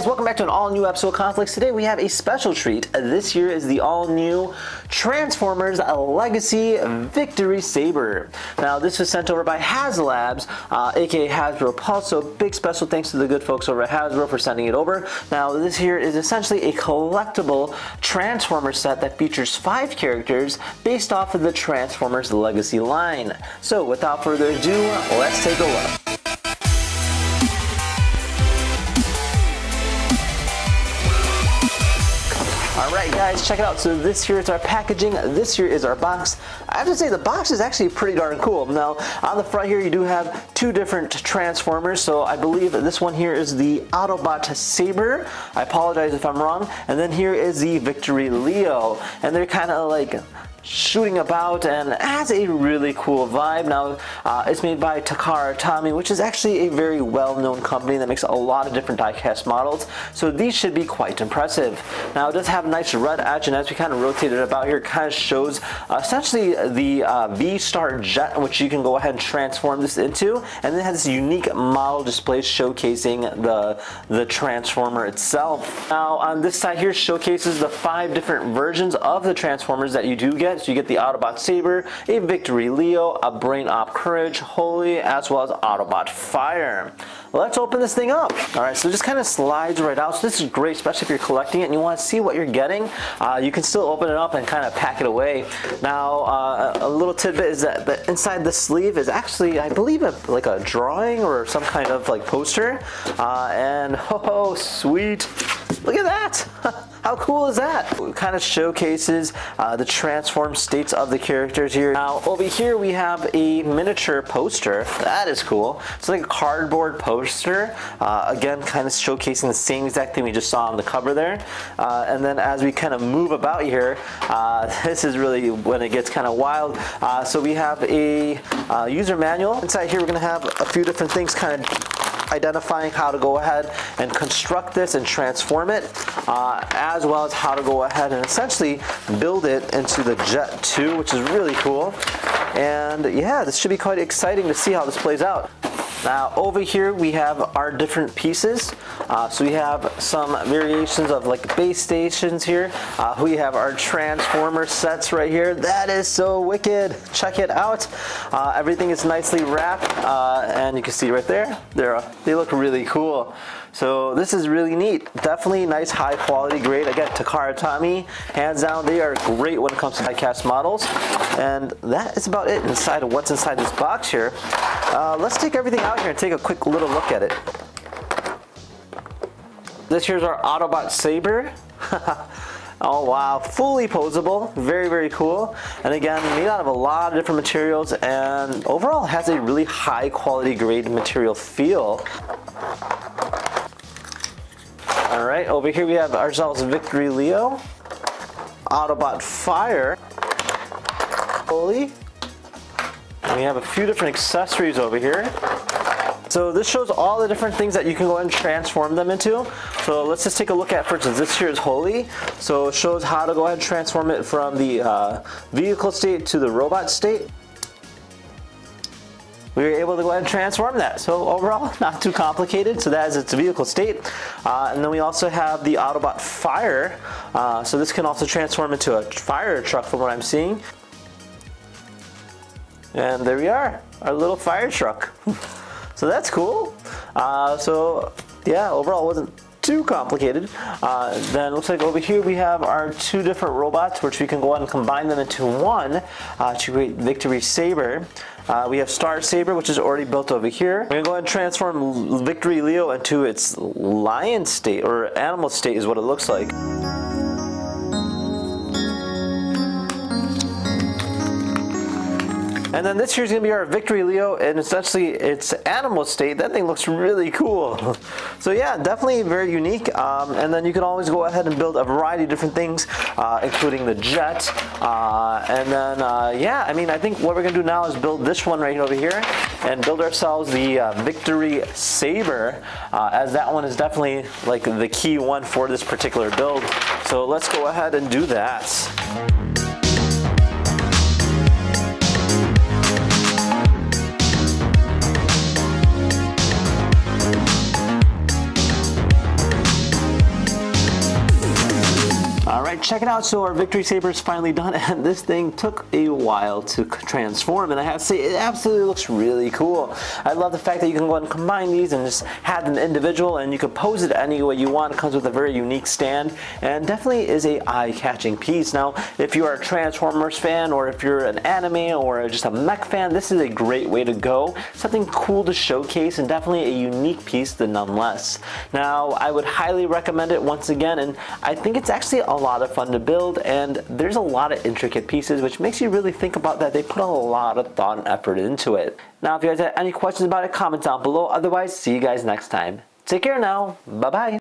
welcome back to an all-new episode of KhanFlicks. Today we have a special treat. This year is the all-new Transformers Legacy Victory Saber. Now this was sent over by HasLab, aka Hasbro Pulse, so big special thanks to the good folks over at Hasbro for sending it over. Now this here is essentially a collectible Transformer set that features 5 characters based off of the Transformers Legacy line. So without further ado, let's take a look. Alright guys, check it out. So this here is our packaging, this here is our box. I have to say the box is actually pretty darn cool. Now on the front here you do have 2 different Transformers, so I believe this one here is the Autobot Saber. I apologize if I'm wrong. And then here is the Victory Leo, and they're kind of like shooting about and has a really cool vibe. Now it's made by Takara Tomy, which is actually a very well-known company that makes a lot of different die-cast models, so these should be quite impressive. Now it does have a nice red edge, and as we kind of rotate it about here, it kind of shows essentially the V-Star jet, which you can go ahead and transform this into, and then it has this unique model display showcasing the Transformer itself. Now on this side here showcases the 5 different versions of the Transformers that you do get. So you get the Autobot Saber, a Victory Leo, a Brain Op Courage, Holy, as well as Autobot Fire. Let's open this thing up. Alright, so it just kind of slides right out. So this is great, especially if you're collecting it and you want to see what you're getting. You can still open it up and kind of pack it away. Now, a little tidbit is that inside the sleeve is actually, I believe, like a drawing or some kind of like poster. And oh, sweet. Look at that! How cool is that? It kind of showcases the transformed states of the characters here. Now over here we have a miniature poster. That is cool. It's like a cardboard poster. Again, kind of showcasing the same exact thing we just saw on the cover there. And then as we kind of move about here, this is really when it gets kind of wild. So we have a user manual. Inside here we're going to have a few different things kind of identifying how to go ahead and construct this and transform it, as well as how to go ahead and essentially build it into the Jet 2, which is really cool. And yeah, this should be quite exciting to see how this plays out. Now over here we have our different pieces. So we have some variations of like base stations here. We have our Transformer sets right here. That is so wicked. Check it out. Everything is nicely wrapped, and you can see right there, they look really cool. So this is really neat. Definitely nice, high quality grade. Again, Takara Tomy, hands down, they are great when it comes to die-cast models. And that is about it inside of what's inside this box here. Let's take everything out here and take a quick little look at it. This here's our Autobot Saber. Oh wow, fully posable, very, very cool. And again, made out of a lot of different materials, and overall has a really high quality grade material feel. Alright, over here we have ourselves Victory Leo, Autobot Fire, Holy, and we have a few different accessories over here. So this shows all the different things that you can go ahead and transform them into. So let's just take a look at, for instance, this here is Holy. So it shows how to go ahead and transform it from the vehicle state to the robot state. We were able to go ahead and transform that. So overall, not too complicated. So that is its vehicle state. And then we also have the Autobot Fire. So this can also transform into a fire truck from what I'm seeing. And there we are, our little fire truck. So that's cool. So yeah, overall it wasn't too complicated. Then looks like over here we have our 2 different robots, which we can go ahead and combine them into one to create Victory Saber. We have Star Saber, which is already built over here. We're gonna go ahead and transform Victory Leo into its lion state, or animal state is what it looks like. And then this here's gonna be our Victory Leo, and essentially its animal state. That thing looks really cool. So yeah, definitely very unique. And then you can always go ahead and build a variety of different things, including the jet. And then yeah, I mean, I think what we're gonna do now is build this one right over here, and build ourselves the Victory Saber, as that one is definitely like the key one for this particular build. So let's go ahead and do that. check it out. So our Victory Saber is finally done, and this thing took a while to transform, and I have to say, it absolutely looks really cool. I love the fact that you can go ahead and combine these and just have them individual, and you can pose it any way you want. It comes with a very unique stand, and definitely is a eye-catching piece. Now, if you are a Transformers fan, or if you're an anime or just a mech fan, this is a great way to go. Something cool to showcase, and definitely a unique piece nonetheless. Now, I would highly recommend it once again, and I think it's actually a lot of fun to build, and there's a lot of intricate pieces, which makes you really think about that. They put a lot of thought and effort into it. Now, if you guys have any questions about it, comment down below. Otherwise, see you guys next time. Take care now. Bye-bye.